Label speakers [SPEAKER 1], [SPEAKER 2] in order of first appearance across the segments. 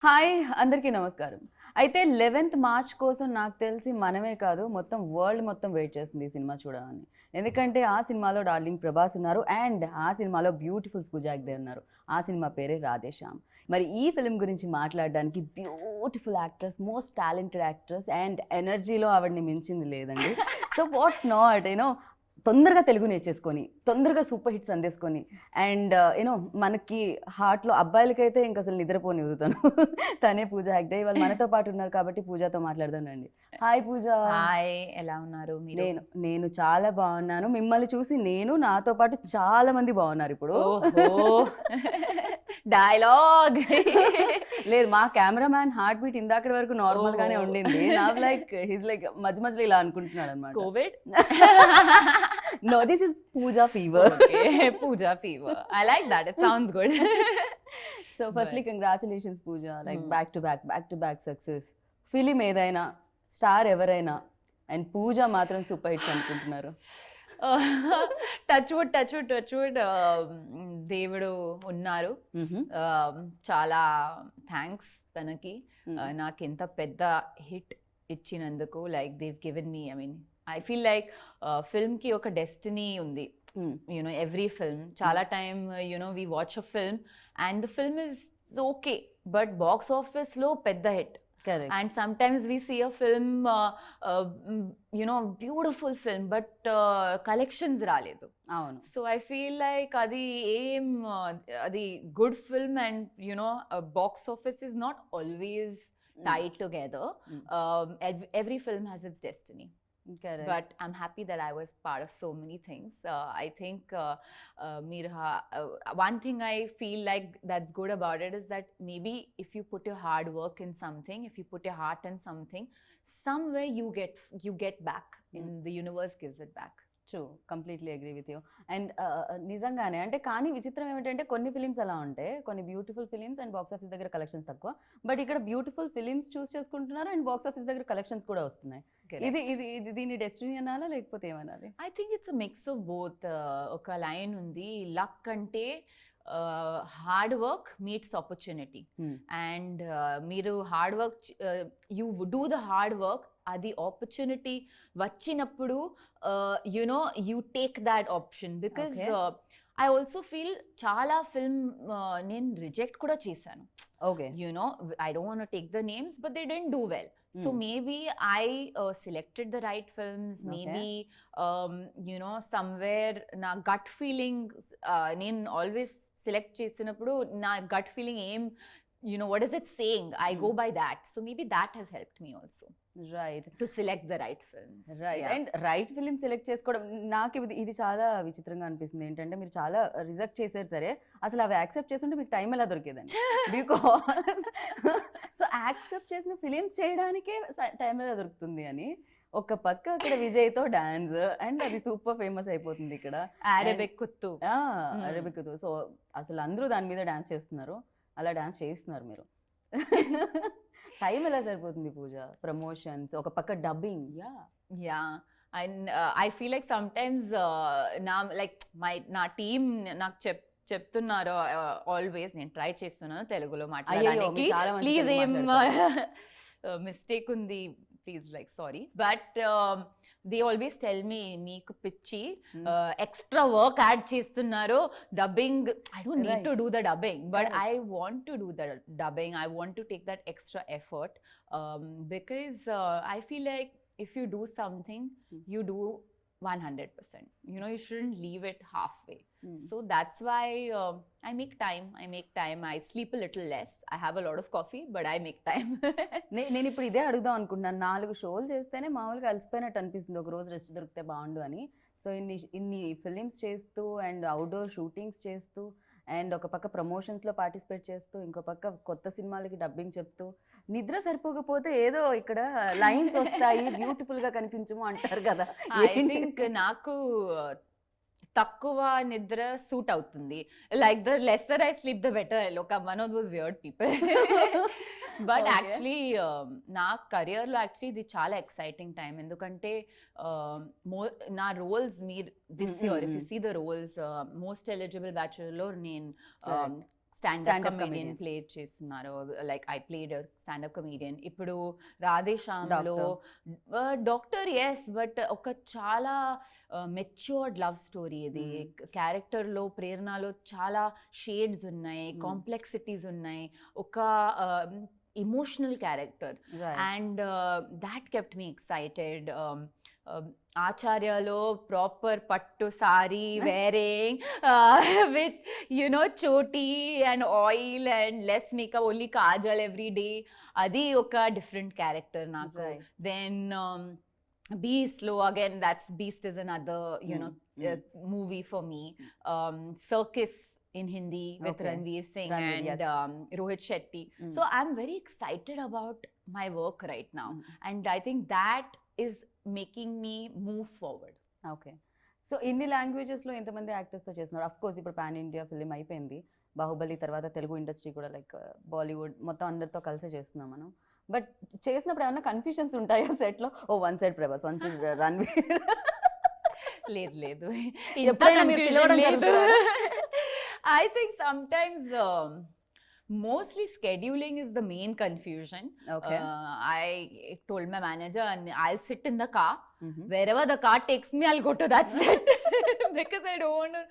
[SPEAKER 1] Hi అందరికీ నమస్కారం. అయితే 11th మార్చ్ కోసం నాకు తెలిసి మనమే కాదు మొత్తం వరల్డ్ మొత్తం వెయిట్ చేస్తుంది ఈ సినిమా చూడాలని. ఎందుకంటే ఆ సినిమాలో డార్లింగ్ ప్రభాస్ ఉన్నారు అండ్ ఆ సినిమాలో బ్యూటిఫుల్ పూజా హెగ్డే ఉన్నారు. ఆ సినిమా పేరే రాధే శ్యామ్. మరి ఈ ఫిల్మ్ గురించి మాట్లాడడానికి beautiful actress, most talented actress and ఎనర్జీలో ఆవిడని మించింది లేదండి. సో వాట్ నాట్ తొందరగా తెలుగు నేర్చేసుకొని తొందరగా సూపర్ హిట్స్ అందేసుకొని అండ్ మనకి హార్ట్లో అబ్బాయిలకైతే ఇంక అసలు నిద్రపోనివ్వదు తను. తనే పూజా హెగ్డే. ఇవాళ మనతో పాటు ఉన్నారు కాబట్టి పూజాతో మాట్లాడదానండి. హాయ్ పూజ.
[SPEAKER 2] హాయ్, ఎలా ఉన్నారు మీరు?
[SPEAKER 1] నేను చాలా బాగున్నాను. మిమ్మల్ని చూసి నాతో పాటు చాలా మంది బాగున్నారు ఇప్పుడు.
[SPEAKER 2] డైలాగ్
[SPEAKER 1] లేదు, మా కెమెరామ్యాన్ హార్ట్ బీట్ ఇందాకటి వరకు నార్మల్ గానే ఉండింది. హిస్ లైక్ మధ్య మధ్యలో ఇలా అనుకుంటున్నాడు అనమాట.
[SPEAKER 2] Covid?
[SPEAKER 1] No, this is Pooja fever.
[SPEAKER 2] Okay, Pooja fever. I like that. It sounds good.
[SPEAKER 1] So firstly, congratulations Pooja. Like back to back success. Film ఏదైనా, స్టార్ ఎవరైనా, అండ్ పూజ మాత్రం సూపర్ హిట్స్ అనుకుంటున్నారు.
[SPEAKER 2] Touch wood దేవుడు ఉన్నారు. చాలా thanks తనకి నాకు ఇంత పెద్ద హిట్ ఇచ్చినందుకు. Like they've given me, I feel like film ki oka destiny undi. Every film chala time we watch a film and the film is okay, but box office lo pedda hit.
[SPEAKER 1] Correct.
[SPEAKER 2] And sometimes we see a film beautiful film but collections raledu.
[SPEAKER 1] Avunu.
[SPEAKER 2] So I feel like adi good film and box office is not always tied together. Every film has its destiny.
[SPEAKER 1] Correct.
[SPEAKER 2] But I'm happy that I was part of so many things. I think one thing I feel like that's good about it is that maybe if you put your hard work in something, if you put your heart in something, somewhere you get back, and the universe gives it back.
[SPEAKER 1] True, completely agree with you. And నిజంగానే అంటే కానీ విచిత్రం ఏమిటంటే కొన్ని films అలా ఉంటాయి, కొన్ని beautiful films and box office దగ్గర కలెక్షన్స్ తక్కువ. బట్ ఇక్కడ బ్యూటిఫుల్ ఫిలిమ్స్ చూస్ చేసుకుంటున్నారు అండ్ బాక్స్ ఆఫీస్ దగ్గర కలెక్షన్స్ కూడా వస్తున్నాయి. ఇది దీని డెస్టినీ అనాలా లేకపోతే ఏమనాలి?
[SPEAKER 2] I think it's mix of both. ఒక లైన్ ఉంది, లక్ అంటే hard work meets opportunity. And మీరు hard work, you do the hard work, అది ఆపర్చునిటీ వచ్చినప్పుడు you take that option. Because I also feel చాలా ఫిల్మ్ నేను రిజెక్ట్ కూడా చేశాను.
[SPEAKER 1] Okay,
[SPEAKER 2] I don't want to take the names, but they didn't do well. So maybe I selected the right films. Maybe somewhere na gut feeling నేను always select చేసినప్పుడు నా gut feeling ఏం, what is it saying? I go by that. So maybe that has helped me also.
[SPEAKER 1] Right.
[SPEAKER 2] To select the right films.
[SPEAKER 1] Right. Yeah. And right film select చేసుకోవడం నాకు ఇది చాలా విచిత్రంగా అనిపిస్తుంది. ఏంటంటే మీరు చాలా రిజెక్ట్ చేశారు, సరే అసలు అవి యాక్సెప్ట్ చేస్తుంటే మీకు టైం ఎలా దొరికేదండి? బికాస్ సో యాక్సెప్ట్ చేసిన ఫిలిమ్స్ చేయడానికే టైం ఎలా దొరుకుతుంది అని. ఒక పక్క అక్కడ విజయ్తో డాన్స్ అండ్ అది సూపర్ ఫేమస్ అయిపోతుంది ఇక్కడ.
[SPEAKER 2] అరబిక్ కుత్తు.
[SPEAKER 1] సో అసలు అందరూ దాని మీద డాన్స్ చేస్తున్నారు, అలా డాన్స్ చేస్తున్నారు మీరు. టైం ఎలా సరిపోతుంది పూజ? ప్రమోషన్స్, ఒక పక్క dubbing.
[SPEAKER 2] Yeah and I feel like sometimes నా టీమ్ నాకు చెప్తున్నారు ఆల్వేస్, నేను ట్రై చేస్తున్నాను తెలుగులో మాట్లాడడానికి. ప్లీజ్ ఏం మిస్టేక్ ఉంది please, like sorry, but they always tell me meeku pichi extra work add chestunnaro dubbing. I don't need to do the dubbing, but I want to do the dubbing. I want to take that extra effort because I feel like if you do something, you do 100%. You shouldn't leave it halfway. So that's why I make time. I sleep a little less. I have a lot of coffee, but I make time.
[SPEAKER 1] నేను ఇప్పుడు ఇదే అడుగుదాం అనుకుంటున్నాను. 4 షోలు చేస్తేనే మామూలుగా అలసిపోయినట్టు అనిపిస్తుంది, ఒక రోజు రెస్ట్ దొరికితే బాగుండు అని. సో ఇన్ని ఫిలిమ్స్ చేస్తూ అండ్ అవుట్డోర్ షూటింగ్స్ చేస్తూ అండ్ ఒక పక్క ప్రమోషన్స్లో పార్టిసిపేట్ చేస్తూ ఇంకో పక్క కొత్త సినిమాలకి డబ్బింగ్ చెప్తూ, నిద్ర సరిపోకపోతే ఏదో ఇక్కడ లైన్స్ వస్తాయి బ్యూటిఫుల్గా కనిపించము అంటారు కదా.
[SPEAKER 2] ఐ థింక్ నాకు తక్కువ నిద్ర సూట్ అవుతుంది. Like the lesser I sleep the better. One of those weird people. But actually నా కెరియర్లో యాక్చువల్లీ ఇది చాలా ఎక్సైటింగ్ టైం. ఎందుకంటే నా రోల్స్ మీరు this year if you see the roles, most eligible బ్యాచులర్లో నేను స్టాండప్ కమెడియన్ ప్లే చేస్తున్నారు. Like I played standup comedian. ఇప్పుడు రాధే శ్యామ్లో డాక్టర్, ఎస్, బట్ ఒక చాలా మెచ్యూర్డ్ లవ్ స్టోరీ ఇది. క్యారెక్టర్లో ప్రేరణలో చాలా షేడ్స్ ఉన్నాయి, కాంప్లెక్సిటీస్ ఉన్నాయి, ఒక emotional character, and that kept me excited. Acharyalo proper pattu sari wearing with choti and oil and less makeup, only kajal every day, adi oka different character naku. Then Beast lo, again, Beast is another movie for me. Circus in Hindi with Ranveer Singh and Rohit Shetty. So I'm very excited about my work right now, and I think that is making me move forward.
[SPEAKER 1] Okay. So ఇన్ని languages లో ఎంతమంది actors తో చేస్తున్నారు? Of course ఇప్పుడు pan India film అయిపోయింది, బాహుబలి తర్వాత Telugu industry కూడా like Bollywood మొత్తం అందరితో కలిసే చేస్తున్నాం మనం. బట్ చేసినప్పుడు ఏమైనా కన్ఫ్యూజన్స్ ఉంటాయా సెట్ లో? Oh one side Prabhas, one side Ranveer.
[SPEAKER 2] లేదు
[SPEAKER 1] ఎప్పుడైనా మీరు పిలవడం జరుగుతుందా?
[SPEAKER 2] I think sometimes mostly scheduling is the main confusion.
[SPEAKER 1] Okay.
[SPEAKER 2] I told my manager, and I'll sit in the car. Wherever the car takes me, I'll go to that set. Because I don't want to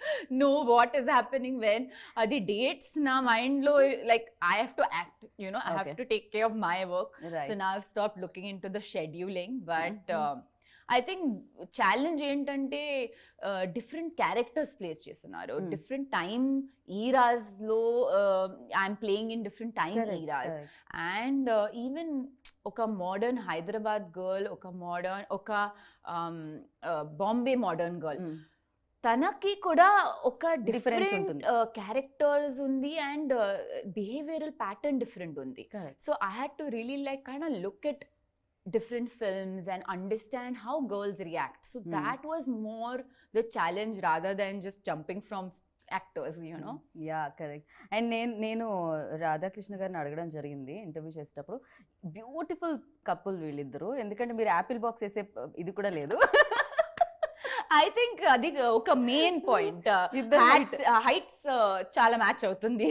[SPEAKER 2] know what is happening when. The dates na mind lo, like I have to act, I have to take care of my work. So now I've stopped looking into the scheduling, but I think challenge ఏంటంటే different characters plays చేస్తున్నారు, different time eras లో I'm playing in different time eras. And even ఒక modern Hyderabad girl, ఒక Bombay modern girl, తనకి కూడా ఒక different characters ఉంది and behavioural pattern different ఉంది. So I had to really like kind of look at different films and understand how girls react. So that was more the challenge rather than just jumping from actors,
[SPEAKER 1] Yeah, correct. And నేను రాధాకృష్ణ గారిని అడగడం జరిగింది interview చేసేటప్పుడు, beautiful couple వీళ్ళిద్దరు, ఎందుకంటే మీరు Apple box వేసే ఇది కూడా లేదు.
[SPEAKER 2] ఐ థింక్ అది ఒక మెయిన్ పాయింట్, హైట్స్ చాలా మ్యాచ్ అవుతుంది.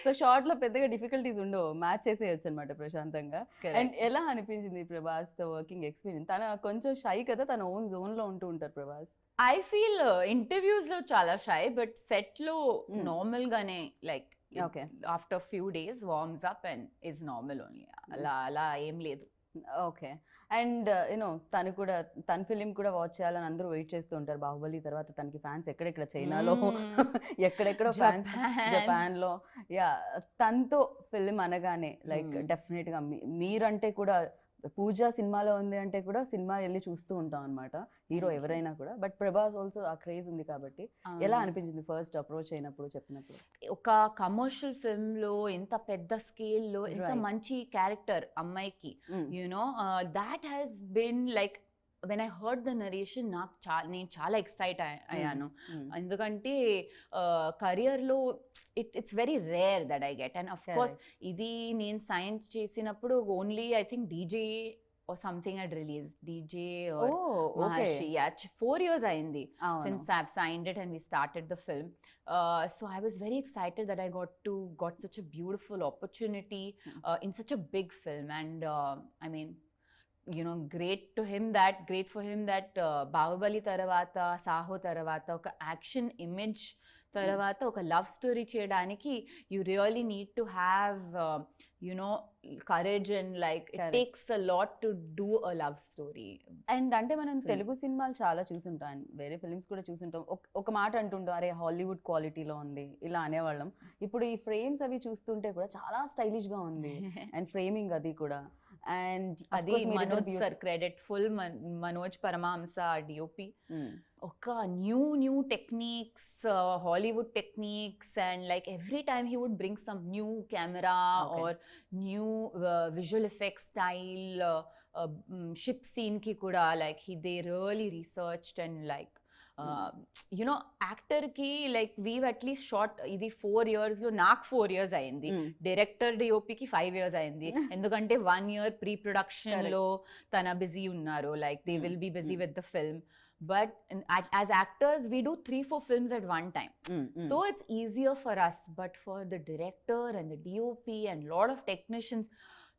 [SPEAKER 1] సో షార్ట్ లో పెద్దగా డిఫికల్టీస్ ఉండవు, మ్యాచ్ చేసేయచ్చు అనమాట ప్రశాంతంగా. అండ్ ఎలా అనిపించింది ప్రభాస్ తో వర్కింగ్ ఎక్స్పీరియన్స్? తన కొంచెం షై కదా, తన ఓన్ జోన్ లో ఉంటూ ఉంటారు ప్రభాస్.
[SPEAKER 2] ఐ ఫీల్ ఇంటర్వ్యూస్ లో చాలా షై, బట్ సెట్ లో నార్మల్ గానే, like after few days worms up and is normal only. అలా ఏం లేదు.
[SPEAKER 1] ఓకే. అండ్ తను కూడా తన ఫిలిం కూడా వాచ్ చేయాలని అందరూ వెయిట్ చేస్తూ ఉంటారు. బాహుబలి తర్వాత తనకి ఫ్యాన్స్ ఎక్కడెక్కడ, చైనాలో ఎక్కడెక్కడో ఫ్యాన్స్, జపాన్ లో. యా, తనతో ఫిలిం అనగానే లైక్ డెఫినెట్ గా మీరంటే కూడా పూజ సినిమాలో ఉంది అంటే కూడా సినిమా వెళ్ళి చూస్తూ ఉంటాం అనమాట, హీరో ఎవరైనా కూడా. బట్ ప్రభాస్ ఆల్సో ఆ క్రేజ్ ఉంది కాబట్టి ఎలా అనిపించింది ఫస్ట్ అప్రోచ్ అయినప్పుడు, చెప్పినప్పుడు?
[SPEAKER 2] ఒక కమర్షియల్ ఫిల్మ్ లో ఇంత పెద్ద స్కేల్ లో ఇంత మంచి క్యారెక్టర్ అమ్మాయికి, that has been like when I heard the narration, నేను చాలా ఎక్సైట్ అయ్యాను. ఎందుకంటే కెరియర్లో it's very rare that I get. And of course ఇది నేను సైన్ చేసినప్పుడు only I think DJ or something had released, DJ or Maharshi. Yeah, 4 years అయింది since I've signed it and we started the film. So I was very excited that I got such a beautiful opportunity in such a big film. And I mean, great for him that Baahubali తర్వాత, సాహో తర్వాత ఒక action image తర్వాత ఒక love story చేయడానికి you really need to have courage and like it takes a lot to do a love story.
[SPEAKER 1] And అంటే మనం తెలుగు సినిమాలు చాలా చూసుంటాం, వేరే ఫిలిమ్స్ కూడా చూసుంటాం. ఒక మాట అంటుంటాం, అరే హాలీవుడ్ క్వాలిటీలో ఉంది ఇలా అనేవాళ్ళం. ఇప్పుడు ఈ ఫ్రేమ్స్ అవి చూస్తుంటే కూడా చాలా స్టైలిష్ గా ఉంది, అండ్ ఫ్రేమింగ్ అది కూడా. అండ్
[SPEAKER 2] అది Manoj sir credit, full Manoj Paramahamsa DOP. ఒక new techniques, Hollywood techniques, and like every time he would bring some new camera or new visual effects style. Ship scene కి కూడా like they really researched and like actor కి like we've at least short ఇది 4 years లో, నాకు 4 years అయింది, director డిఓపికి 5 years అయింది. ఎందుకంటే 1 year pre production లో తన బిజీ ఉన్నారు, like they will B busy with the film. but as actors we do 3-4 films at one time. So it's easier for us, but for the director and the DOP and lot of technicians,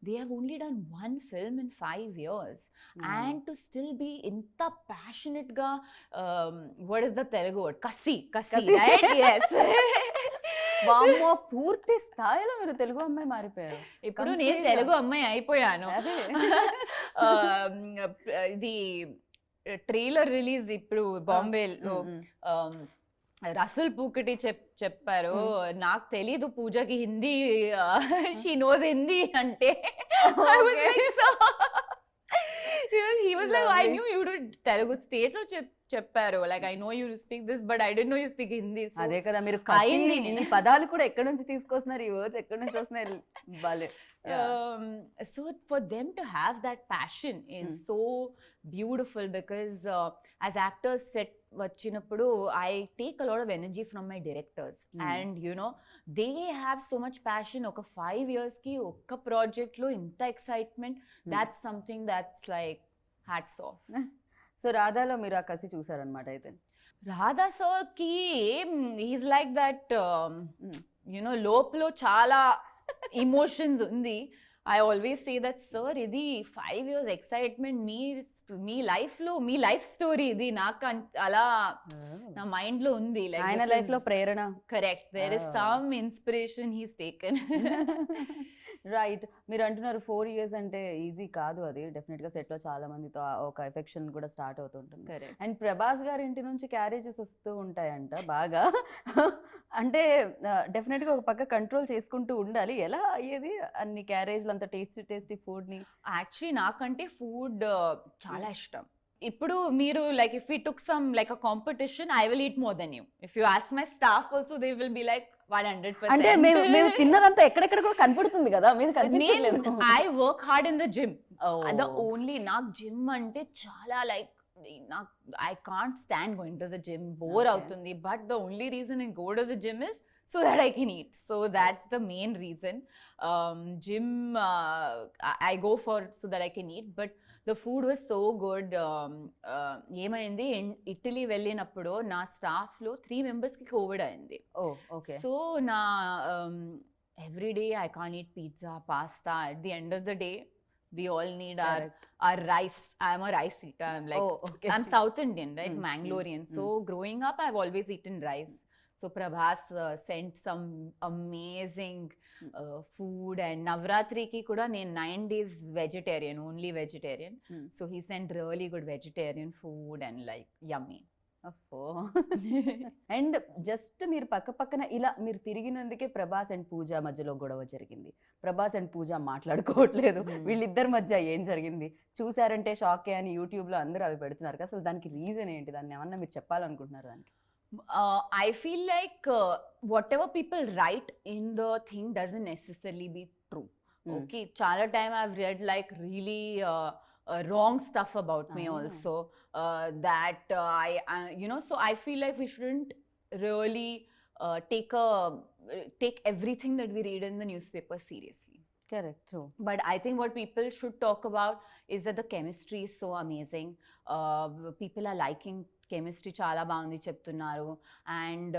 [SPEAKER 2] they have only done one film in 5 years. And to still be inta passionate ga, what is the Telugu word, kasi right? Yes.
[SPEAKER 1] వామ్మో, పూర్తి స్థాయిలో మీరు తెలుగు అమ్మాయి మారిపోయారు.
[SPEAKER 2] ఇప్పుడు నేను తెలుగు అమ్మాయి అయిపోయాను. ఇది ట్రైలర్ రిలీజ్ ఇప్పుడు బాంబేలో రసూల్ పూకటి చెప్పారు, నాకు తెలీదు పూజకి హిందీ, షీ నోస్ హిందీ అంటే. He was like, I knew you did Telugu. State lo చెప్పారు, like I know you speak this, but I didn't know you speak Hindi. So
[SPEAKER 1] అదే కదా, మీరు ఈ పదాలు కూడా ఎక్కడి నుంచి తీసుకొస్తున్నారు, ఈ వర్డ్స్ ఎక్కడి నుంచి వస్తున్నాయి, బాలే.
[SPEAKER 2] So for them to have that passion is so beautiful, because as actors set vachinappudu I take a lot of energy from my directors, and you know they have so much passion. Oka 5 years ki okka project lo inta excitement, that's something that's like hats off.
[SPEAKER 1] So రాధాలో మీరు ఆ కసి చూసారనమాట అయితే.
[SPEAKER 2] Radha sir ki he's like that, you know, లోపల చాలా emotions undi. I always say that, sir, ఇది 5 years excitement, మీ life లో మీ life story ఇది, నాకు అలా నా మైండ్ లో ఉంది.
[SPEAKER 1] ఆయన లైఫ్ లో ప్రేరణ.
[SPEAKER 2] Correct, there is some inspiration he's taken.
[SPEAKER 1] Right, మీరు అంటున్నారు 4 years అంటే ఈజీ కాదు, అది డెఫినెట్ గా సెట్ లో చాలా మందితో ఒక ఎఫెక్షన్ కూడా స్టార్ట్ అవుతుంటుంది. అండ్ ప్రభాస్ గారి ఇంటి నుంచి క్యారేజెస్ వస్తూ ఉంటాయంట బాగా. అంటే డెఫినెట్ గా ఒక పక్క కంట్రోల్ చేసుకుంటూ ఉండాలి. ఎలా అయ్యేది అన్ని క్యారేజ్లు, అంత టేస్టీ ఫుడ్ ని?
[SPEAKER 2] యాక్చువల్లీ నాకంటే ఫుడ్ చాలా ఇష్టం. ఇప్పుడు మీరు like if we took some like a competition, I will eat more then you. If you ask my staff also, they will be like 100%.
[SPEAKER 1] అంటే మేము తిన్నదంతా ఎక్కడెక్కడ కూడా కనపడుతుంది కదా, మీరు కనిపించట్లేదు.
[SPEAKER 2] I work hard in the gym. The only, నాకు gym అంటే చాలా లైక్, నాకు I can't stand going to the gym, bore అవుతుంది. But the only reason I go to the gym is so that I can eat. So that's the main reason. Gym I go for so that I can eat, but the food was so good. ఏమైంది, Italy వెళ్ళినప్పుడు నా staff లో 3 members కి Covid అయింది. So నా every day I can't eat pizza, pasta. At the end of the day we all need our rice. I'm a rice eater. I'm like, I'm South Indian, right? Mangalorean. So growing up I've always eaten rice. So Prabhas sent some amazing food, and Navratri ki kuda nen 9 days vegetarian, only vegetarian. So he sent really good vegetarian food and like yummy.
[SPEAKER 1] And just మీరు పక్కన ఇలా మీరు తిరిగినందుకే Prabhas and పూజ మధ్యలో గొడవ జరిగింది. Prabhas and పూజ మాట్లాడుకోవట్లేదు, వీళ్ళిద్దరి మధ్య ఏం జరిగింది చూసారంటే షాకే అని యూట్యూబ్ లో అందరూ అవి పెడుతున్నారు. అసలు దానికి రీజన్ ఏంటి, దాన్ని ఏమన్నా మీరు చెప్పాలనుకుంటున్నారు దానికి?
[SPEAKER 2] I feel like whatever people write in the thing doesn't necessarily be true. Okay, chala time I've read like really wrong stuff about me also, that I you know, so I feel like we shouldn't really take everything that we read in the newspaper seriously.
[SPEAKER 1] Correct, true.
[SPEAKER 2] But I think what people should talk about is that the chemistry is so amazing. People are liking chemistry చాలా బాగుంది చెప్తున్నారు. And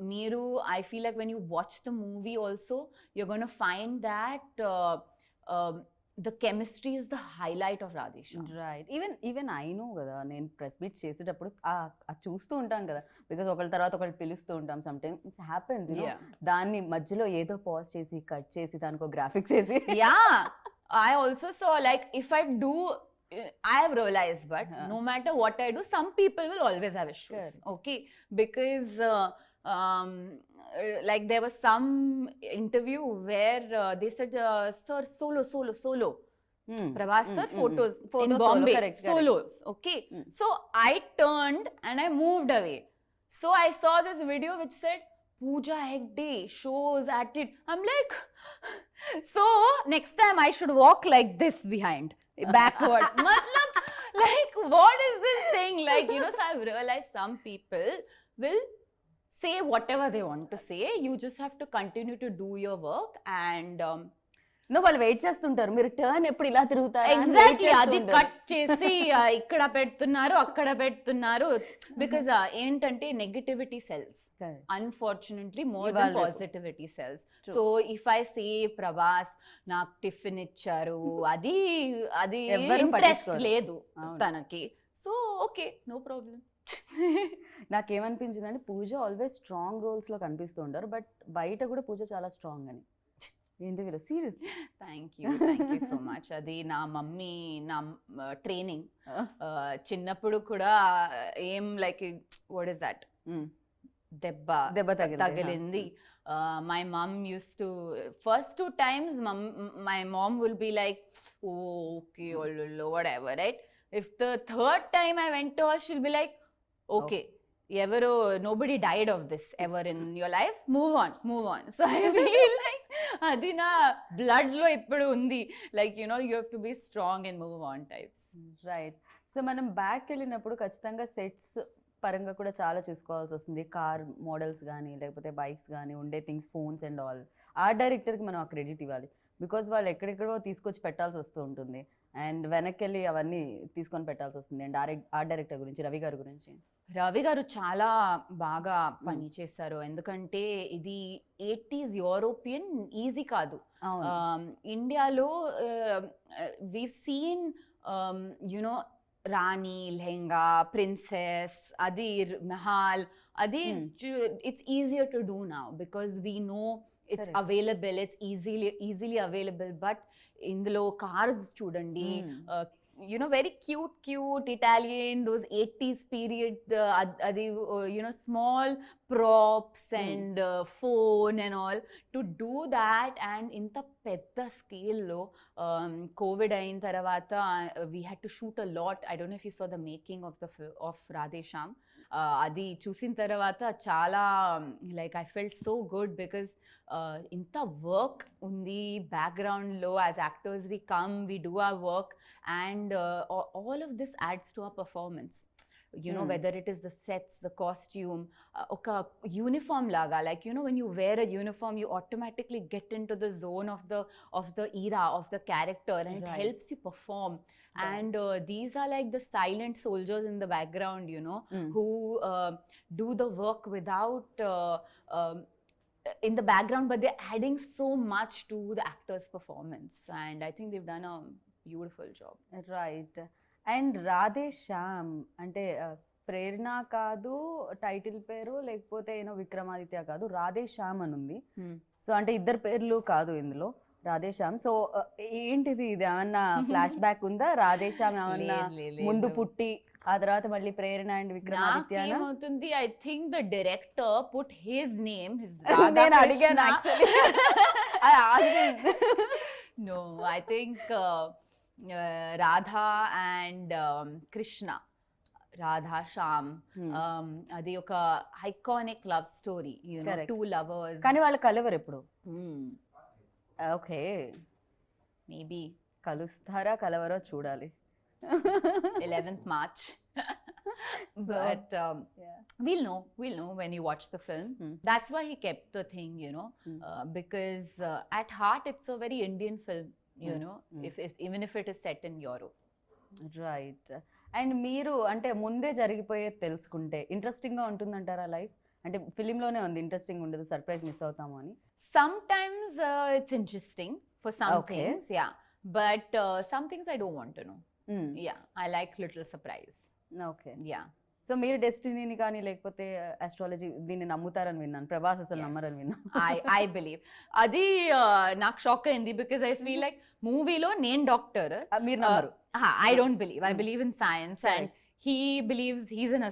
[SPEAKER 2] మీరు, I feel like when you watch the movie also you're gonna find that the chemistry is the highlight of Radhe Shyam.
[SPEAKER 1] Right, even I know కదా, నేను press meet చేసేటప్పుడు చూస్తూ ఉంటాం కదా, బికాస్ ఒకళ్ళ తర్వాత ఒకళ్ళు పిలుస్తూ ఉంటాం, సమ్ టైమ్స్ హ్యాపెన్స్, దాన్ని మధ్యలో ఏదో పాజ్ చేసి కట్ చేసి దానికి గ్రాఫిక్స్ వేసి.
[SPEAKER 2] Yeah, I also saw like if I do, I have realized, but no matter what I do, some people will always have issues. Sure. Okay, because like there was some interview where they said, sir, solo. Prabhas sir, photos in Bombay, correct. Solos. Okay, so I turned and I moved away. So I saw this video which said Pooja Hegde shows at it. I'm like, so next time I should walk like this behind, backwards. Matlab, like, what is this thing? Like, you know, so I've realized some people will say whatever they want to say. You just have to continue to do your work, and
[SPEAKER 1] నువ్వు వాళ్ళు wait చేస్తుంటారు, మీరు turn ఎప్పుడు ఇలా తిరుగుతారు
[SPEAKER 2] exactly, అది cut చేసి ఇక్కడ పెడుతున్నారు అక్కడ పెడుతున్నారు. బికాజ్ ఏంటంటే negativity cells, unfortunately more than positivity cells. So if I say Prabhas నాకు టిఫిన్ ఇచ్చారు, అది అది ఇంట్రెస్ట్ లేదు తనకి, సో ఓకే, నో ప్రాబ్లం.
[SPEAKER 1] నాకేమనిపించింది అంటే పూజ ఆల్వేస్ స్ట్రాంగ్ రోల్స్ లో కనిపిస్తూ ఉంటారు, బట్ బయట కూడా పూజ చాలా స్ట్రాంగ్ అని. ఏంటి వీళ్ళు serious?
[SPEAKER 2] Thank you so much. అది నా మమ్మీ నా ట్రైనింగ్. చిన్నప్పుడు కూడా ఏం లైక్ వాట్ ఇస్ దట్, దెబ్బ తగిలింది. My mom used to, first 2 times my mom will be like, oh, okay, whatever, right? If the third time I went to her, she'll be like, okay, ఎవరు nobody died of this ever in your life, move on. So I feel like అది నా blood లో ఇప్పుడు ఉంది, like you know you have to be strong and move on types.
[SPEAKER 1] Right. So మనం back వెళ్ళినప్పుడు ఖచ్చితంగా sets పరంగా కూడా చాలా చూసుకోవాల్సి వస్తుంది. కార్ మోడల్స్ కానీ లేకపోతే బైక్స్ కానీ ఉండే things, phones and all. Art డైరెక్టర్కి మనం ఆ క్రెడిట్ ఇవ్వాలి, బికాజ్ వాళ్ళు ఎక్కడెక్కడో తీసుకొచ్చి పెట్టాల్సి వస్తూ ఉంటుంది అండ్ వెనక్కి వెళ్ళి అవన్నీ తీసుకొని పెట్టాల్సి వస్తుంది. అండ్ ఆర్ట్ డైరెక్టర్ గురించి, రవి గారి గురించి.
[SPEAKER 2] రవి గారు చాలా బాగా పని చేశారు, ఎందుకంటే ఇది 80s యూరోపియన్ ఈజీ కాదు. ఇండియాలో వీవ్ సీన్ యునో రాణి, లెహంగా, ప్రిన్సెస్, అది మహల్, అది it's easier to do now because we know it's available, it's easily available. But ఇందులో కార్స్ చూడండి, you know, very cute Italian, those 80s period, adi you know, small props and phone and all to do that. And inta pedda scale lo covid ayin taravata we had to shoot a lot. I don't know if you saw the making of Radhe Shyam. అది చూసిన తర్వాత చాలా like I felt so good because ఇంత work ఉంది బ్యాక్గ్రౌండ్లో. As actors we come, we do our work and all of this adds to our performance, you know, whether it is the sets, the costume, oka uniform laga, like, you know, when you wear a uniform you automatically get into the zone of the era of the character and it helps you perform. And these are like the silent soldiers in the background, you know, who do the work without in the background, but they're adding so much to the actor's performance, and I think they've done a beautiful job.
[SPEAKER 1] Right. And Radhe Shyam అంటే ప్రేరణ కాదు title పేరు, లేకపోతే ఏమో విక్రమాదిత్య కాదు, రాధే శ్యామ్ అని ఉంది. So అంటే ఇద్దరు పేర్లు కాదు ఇందులో, రాధే శ్యామ్. సో ఏంటిది, ఇది ఏమన్నా ఫ్లాష్ బ్యాక్ ఉందా? రాధే శ్యామ్ ఏమన్నా ముందు పుట్టి ఆ తర్వాత మళ్ళీ ప్రేరణ అండ్ విక్రమాదిత్య
[SPEAKER 2] ఏమవుతుంది? I think the director put his name,
[SPEAKER 1] నేను అడిగాను actually.
[SPEAKER 2] No, I think Radha and Krishna, Radha Shyam, అది ఒక iconic love story, you know, 2 lovers.
[SPEAKER 1] కానీ వాళ్ళు కలవరు ఎప్పుడు. ఓకే,
[SPEAKER 2] మేబీ
[SPEAKER 1] కలుస్తారా కలవరో చూడాలి.
[SPEAKER 2] 11th March. But we'll know when you watch the film. That's why he kept the thing, you know, because at heart it's a very Indian film, you know, even if it is set in Europe.
[SPEAKER 1] Right. And మీరు అంటే ముందే జరిగిపోయేది తెలుసుకుంటే ఇంట్రెస్టింగ్గా ఉంటుందంటారా life? అంటే ఫిలింలోనే ఉంది, interesting ఉండదు, surprise miss అవుతాము అని.
[SPEAKER 2] Sometimes it's interesting for some things, yeah, but some things I don't want to know. Yeah, I like little surprise.
[SPEAKER 1] Okay.
[SPEAKER 2] Yeah.
[SPEAKER 1] So మీరు డెస్టినీని కానీ లేకపోతే అస్ట్రాలజీ దీన్ని నమ్ముతారని విన్నాను, ప్రభాస్ అసలు నమ్మరని విన్నాను.
[SPEAKER 2] I believe. అది నాకు షాక్ అయింది బికాజ్ ఐ ఫీల్ లైక్ మూవీలో నేను డాక్టర్,
[SPEAKER 1] మీరు నమ్మరు.
[SPEAKER 2] I don't believe. I believe in science, and he believes he's an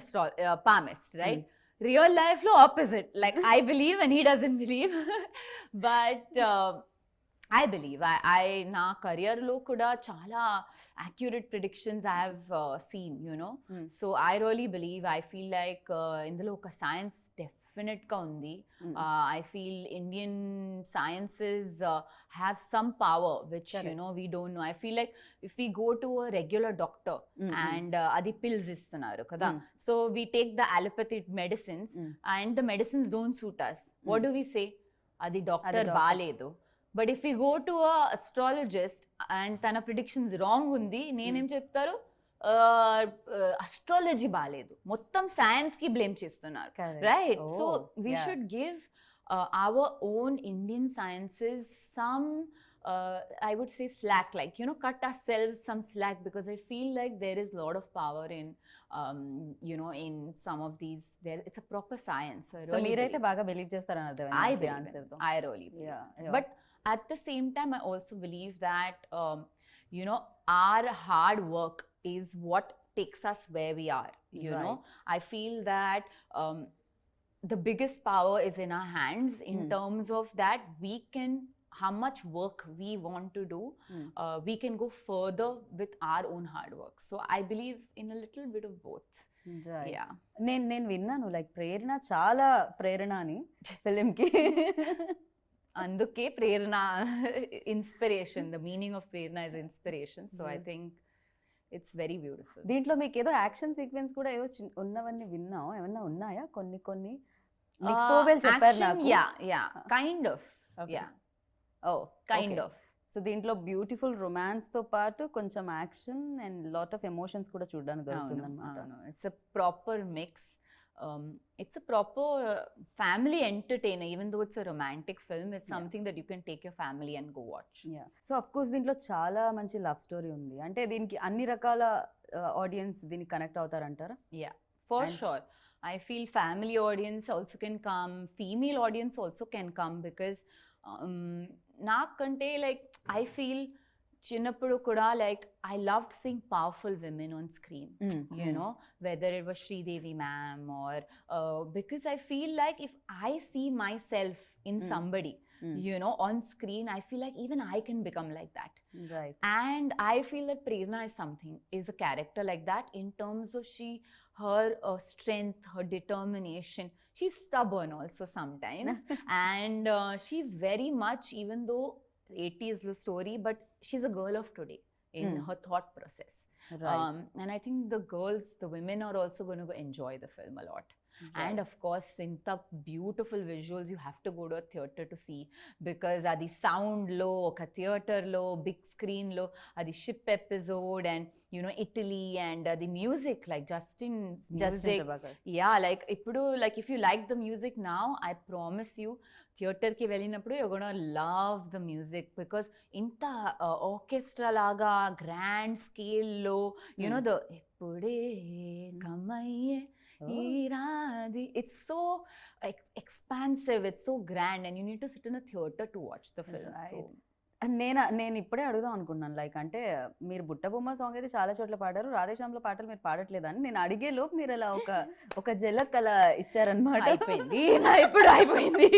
[SPEAKER 2] palmist, right? Real life lo opposite. Like I believe and he doesn't believe. But I believe. I na career lo kuda chala accurate predictions I have seen, you know. So I really believe. I feel like indulo oka science definite ga undi. I feel Indian sciences have some power which you know we don't know. I feel like if we go to a regular doctor and adi pills istunaru kada, so we take the allopathic medicines and the medicines don't suit us. What do we say? Adi doctor baaledu. But if you go to a astrologer and తన predictions wrong ఉంది, నేనేం చెప్తారు, astrology బాగాలేదు, మొత్తం science కి blame చేస్తున్నారు, right? So we should give our own Indian sciences some I would say slack, like, you know, cut ourselves some slack, because I feel like there is a lot of power in you know, in some of these, there it's a proper science. So
[SPEAKER 1] really meeraithe baga believe chestarani ardham
[SPEAKER 2] I really believe. Yeah. But at the same time I also believe that you know, our hard work is what takes us where we are, you know. I feel that the biggest power is in our hands in terms of that we can, how much work we want to do, we can go further with our own hard work. So I believe in a little bit of both.
[SPEAKER 1] Right. Yeah. నేను విన్నాను like ప్రేరణ చాలా ప్రేరణ అని film కి,
[SPEAKER 2] అందుకే ప్రేరణ inspiration, the meaning of ప్రేరణ is inspiration. So I think it's very beautiful.
[SPEAKER 1] దీంట్లో మీకు ఏదో యాక్షన్ సీక్వెన్స్ కూడా ఏదో ఉన్నవన్నీ విన్నాం, ఏమన్నా ఉన్నాయా? కొన్ని చెప్పారు నాకు.
[SPEAKER 2] Yeah kind of, yeah kind of.
[SPEAKER 1] So దీంట్లో బ్యూటిఫుల్ రొమాన్స్ తో పాటు కొంచెం action and lot of emotions కూడా చూడడానికి దొరుకుతుంది అన్నమాట.
[SPEAKER 2] It's a proper mix. It's a proper family entertainer, even though it's a romantic film. It's something that you can take your family and go watch.
[SPEAKER 1] Yeah. So of course దీంట్లో చాలా మంచి love story ఉంది. అంటే దీనికి అన్ని రకాల audience దీనికి connect అవుతారంటారా?
[SPEAKER 2] Yeah, for sure. I feel family audience also can come, female audience also can come, because నాకంటే like I feel చిన్నప్పుడు కూడా like I loved seeing powerful women on screen, you know, whether it was Sridevi ma'am or because I feel like if I see myself in somebody, you know, on screen, I feel like even I can become like that.
[SPEAKER 1] Right.
[SPEAKER 2] And I feel that Prerna is a character like that in terms of her strength, her determination. She's stubborn also sometimes and she's very much, even though 80s the story, but she's a girl of today in her thought process.
[SPEAKER 1] Right.
[SPEAKER 2] And I think the women are also going to enjoy the film a lot. Right. And of course, inta beautiful visuals, you have to go to a theatre to see, because adi sound lo, oka theatre lo, big screen lo, adi ship episode, and you know, Italy, and the music, like Justin's music. Yeah, like ippudu, like if you like the music now, I promise you, theatre ki velinappudu you're going to love the music, because inta orchestra laga grand scale lo, you know, the ippude kamaye it's so expansive, it's so grand, and you need to sit in a theatre to watch the film.
[SPEAKER 1] Right. So నేను ఇప్పుడే అడుగుదాం అనుకున్నాను, like అంటే మీరు బుట్టబొమ్మ song అయితే చాలా చోట్ల పాడారు, రాధేశ్యామ్లో పాటలు మీరు పాడట్లేదని నేను అడిగే లోపు మీరు అలా ఒక జలక్ అలా ఇచ్చారనమాట.
[SPEAKER 2] అయిపోయింది ఇప్పుడు అయిపోయింది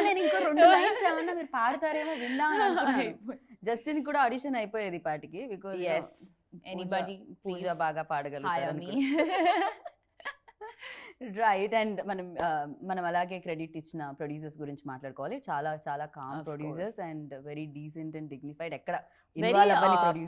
[SPEAKER 1] నేను ఇంకో 2 లైన్స్ ఏమన్నా మీరు పాడతారేమో విన్నాను అనుకున్నాను. జస్టిన్ కూడా ఆడిషన్ అయిపోయేది పాటికి, బికాజ్
[SPEAKER 2] ఎనీబడీ
[SPEAKER 1] పూజ బాగా పాడగలుగుతారు. రైట్. అండ్ మనం అలాగే క్రెడిట్ ఇచ్చిన ప్రొడ్యూసర్స్ గురించి మాట్లాడుకోవాలి. చాలా చాలా calm producers and very decent and dignified, ఎక్కడ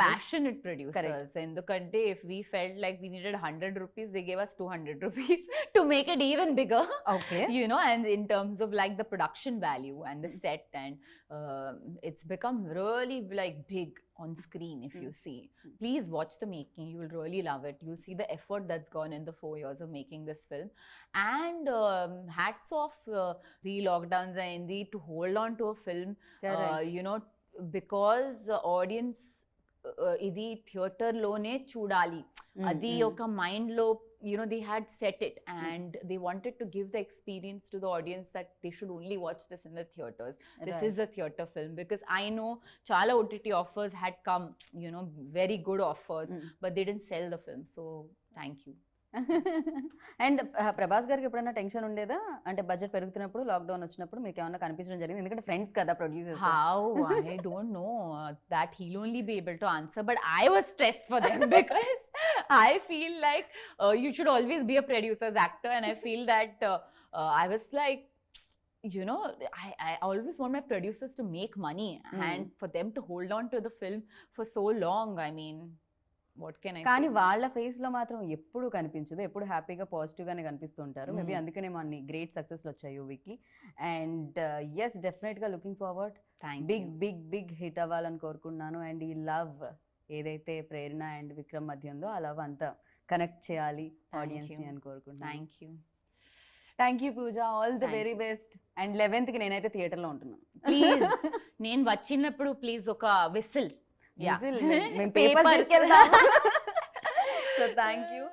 [SPEAKER 2] passionate producers. ఎందుకంటే if we felt like we needed 100 rupees, they gave us 200 rupees to make it even bigger.
[SPEAKER 1] Okay.
[SPEAKER 2] You know, and in terms of like the production value and the set, and it's become really like big on screen. If you see, please watch the making, you will really love it. You'll see the effort that's gone in the 4 years of making this film. And hats off re-lockdowns ayindi to hold on to a film, you know, because audience ఇది theatre లోనే చూడాలి, అది ఒక mind లో, you know, they had set it, and they wanted to give the experience to the audience that they should only watch this in the theaters. This is a theater film, because I know chala OTT offers had come, you know, very good offers, but they didn't sell the film. So thank you.
[SPEAKER 1] And Prabhas గారికి ఎప్పుడైనా tension ఉండేదా, అంటే budget పెరుగుతున్నప్పుడు, lockdown వచ్చినప్పుడు మీకు ఏమైనా కనిపించడం జరిగింది? ఎందుకంటే ఫ్రెండ్స్ కదా producers.
[SPEAKER 2] How? I don't know that he'll only be able to answer, but I was stressed for them because I feel like you should always be a producer's actor, and I feel that I was like, you know, I always want my producers to make money, and for them to hold on to the film for so long, I mean, what can I say?
[SPEAKER 1] కానీ వాళ్ళ face లో మాత్రం ఎప్పుడు కనిపించదు, ఎప్పుడు హ్యాపీగా positive గానే కనిపిస్తూ ఉంటారు. మేబీ అందుకనే మన గ్రేట్ సక్సెస్ వచ్చాయి యూవీకి. అండ్ ఎస్, డెఫినెట్ గా లుకింగ్ ఫార్వర్డ్ బిగ్ హిట్ అవ్వాలని కోరుకుంటున్నాను. అండ్ ఈ లవ్ ఏదైతే ప్రేరణ అండ్ విక్రమ్ మధ్య ఉందో ఆ లవ్ అంతా కనెక్ట్ చేయాలి ఆడియన్స్ ని అని కోరుకుంటున్నాను. Thank you Pooja, all the very best. And 11th కి నేనైతే థియేటర్ లో ఉంటున్నాను.
[SPEAKER 2] ప్లీజ్ నేను వచ్చినప్పుడు ప్లీజ్ ఒక విసిల్
[SPEAKER 1] మేము పేపర్ తీసుకెళ్తాము. So thank you.